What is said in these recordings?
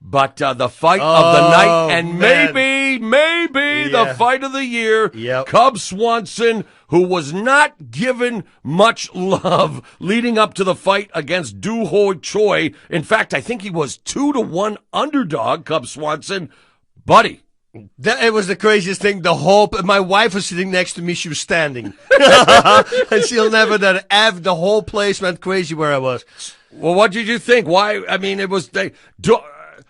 But the fight of the night, and man. maybe the fight of the year, Cub Swanson, who was not given much love leading up to the fight against Choi. In fact, I think he was 2-1 underdog, Cub Swanson. Buddy. It was the craziest thing. My wife was sitting next to me. She was standing. And she'll never that. The whole place went crazy where I was. Well, what did you think? Why? I mean, it was...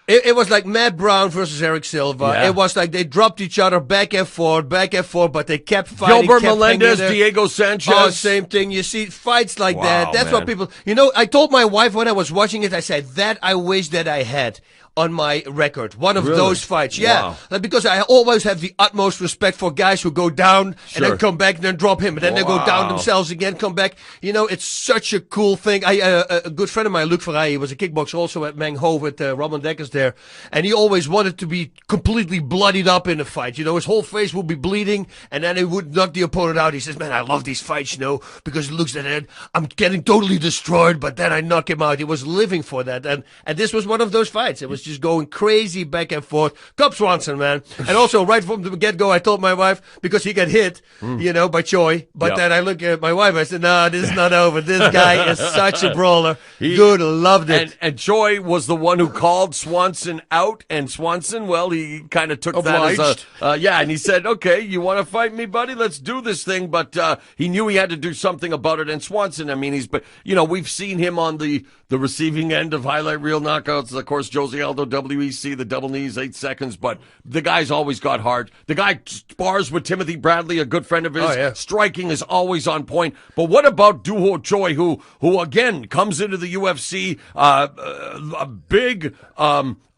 It was like Matt Brown versus Eric Silva. Yeah. It was like they dropped each other back and forth, but they kept fighting. Gilbert Melendez, Diego Sanchez. Oh, same thing. You see, fights like that. That's what people... I told my wife when I was watching it, I said, that I wish that I had on my record. One of those fights. Yeah. Wow. Because I always have the utmost respect for guys who go down and then come back and then drop him and then they go down themselves again, come back. It's such a cool thing. A good friend of mine, Luc Ferrari, he was a kickboxer also at Meng Ho with Robin Dekkers there. And he always wanted to be completely bloodied up in a fight. His whole face would be bleeding and then he would knock the opponent out. He says, man, I love these fights, because it looks at it, I'm getting totally destroyed, but then I knock him out. He was living for that. And this was one of those fights. It was just going crazy back and forth. Cub Swanson, man. And also, right from the get-go, I told my wife, because he got hit, by Choi. But then I look at my wife, I said, no, this is not over. This guy is such a brawler. Good, loved it. And Choi was the one who called Swanson out, and Swanson, well, he kind of took that as and he said, okay, you want to fight me, buddy? Let's do this thing. But he knew he had to do something about it. And Swanson, I mean, we've seen him on the receiving end of highlight reel knockouts. Of course, Jose Aldo, WEC, the double knees, 8 seconds. But the guy's always got hard. The guy spars with Timothy Bradley, a good friend of his. Oh, yeah. Striking is always on point. But what about Choi, who again comes into the UFC, a big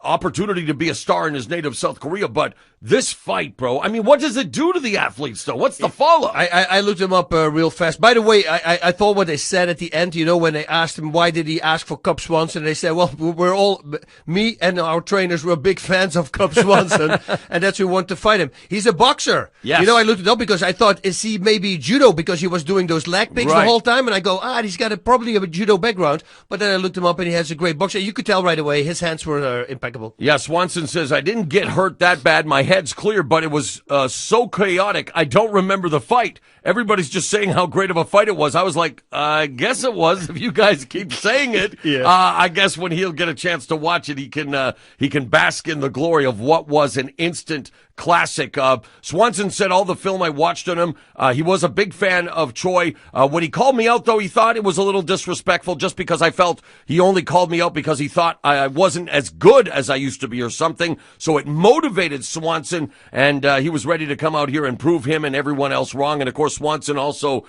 opportunity to be a star in his native South Korea, but this fight, bro, I mean, what does it do to the athletes, though? What's the follow-up? I looked him up real fast. By the way, I thought what they said at the end, when they asked him, why did he ask for Cub Swanson? They said, well, we're all, me and our trainers were big fans of Cub Swanson, and that's who we want to fight him. He's a boxer. Yes. I looked it up because I thought, is he maybe judo? Because he was doing those leg picks the whole time, and I go, he's got probably a judo background. But then I looked him up, and he has a great boxer. You could tell right away, his hands were impeccable. Yeah, Swanson says, I didn't get hurt that bad. My head's clear, but it was so chaotic. I don't remember the fight. Everybody's just saying how great of a fight it was. I was like, I guess it was. If you guys keep saying it, I guess when he'll get a chance to watch it, he can bask in the glory of what was an instant classic. Swanson said all the film I watched on him, he was a big fan of Choi. When he called me out, though, he thought it was a little disrespectful just because I felt he only called me out because he thought I wasn't as good as I used to be or something. So it motivated Swanson, and he was ready to come out here and prove him and everyone else wrong. And, of course, Swanson also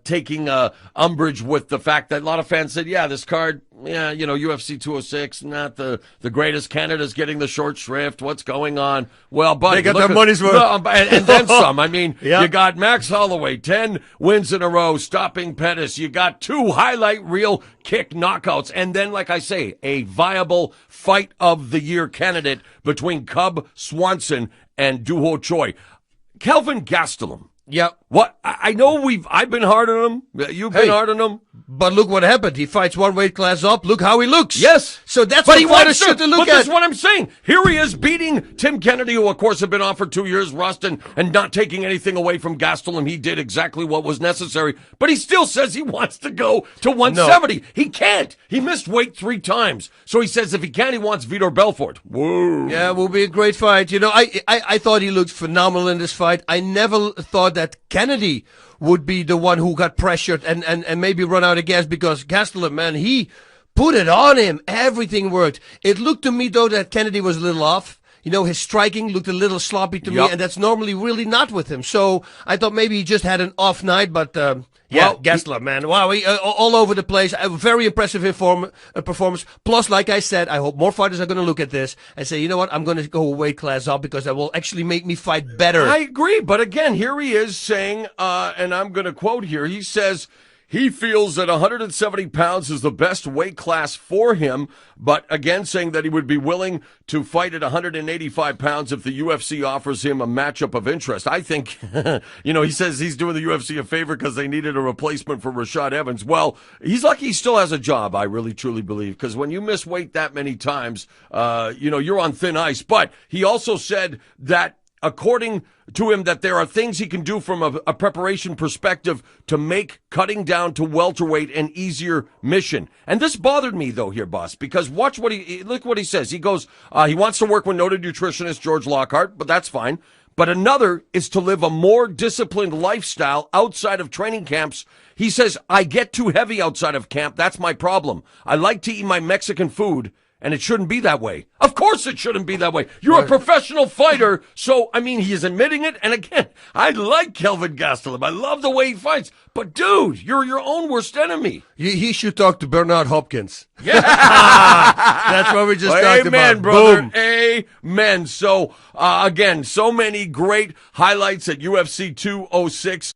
taking umbrage with the fact that a lot of fans said, this card, UFC 206, not the greatest. Canada's getting the short shrift. What's going on? Well, buddy, they got their money's worth. And then some. I mean, you got Max Holloway, 10 wins in a row, stopping Pettis. You got 2 highlight reel kick knockouts. And then, like I say, a viable fight of the year candidate between Cub Swanson and Choi. Kelvin Gastelum. Yep. What? I know I've been hard on him. You've been hard on him. But look what happened. He fights one weight class up. Look how he looks. Yes. So that's what fighters should look at. That's what I'm saying. Here he is beating Tim Kennedy, who, of course, had been off for 2 years, rust, and not taking anything away from Gastelum. He did exactly what was necessary. But he still says he wants to go to 170. No. He can't. He missed weight 3 times. So he says if he can, he wants Vitor Belfort. Whoa. Yeah, it will be a great fight. I thought he looked phenomenal in this fight. I never thought that Kennedy would be the one who got pressured and maybe run out of gas, because Gastelum, man, he put it on him. Everything worked. It looked to me, though, that Kennedy was a little off. His striking looked a little sloppy to me, and that's normally really not with him. So I thought maybe he just had an off night, but Gastelum, man, wow, he, all over the place. A very impressive performance. Plus, like I said, I hope more fighters are going to look at this and say, you know what, I'm going to go a weight class up because that will actually make me fight better. I agree, but again, here he is saying, and I'm going to quote here, he says, he feels that 170 pounds is the best weight class for him, but again saying that he would be willing to fight at 185 pounds if the UFC offers him a matchup of interest. I think, he says he's doing the UFC a favor because they needed a replacement for Rashad Evans. Well, he's lucky he still has a job, I really truly believe, because when you miss weight that many times, you're on thin ice. But he also said that according to him, that there are things he can do from a preparation perspective to make cutting down to welterweight an easier mission. And this bothered me, though, here, Bas, because look what he says. He goes, he wants to work with noted nutritionist George Lockhart, but that's fine. But another is to live a more disciplined lifestyle outside of training camps. He says, I get too heavy outside of camp. That's my problem. I like to eat my Mexican food. And it shouldn't be that way. Of course it shouldn't be that way. You're a professional fighter. So, he is admitting it. And again, I like Kelvin Gastelum. I love the way he fights. But, dude, you're your own worst enemy. He should talk to Bernard Hopkins. Yeah. That's what we just talked about. Amen, brother. Boom. Amen. So, again, so many great highlights at UFC 206.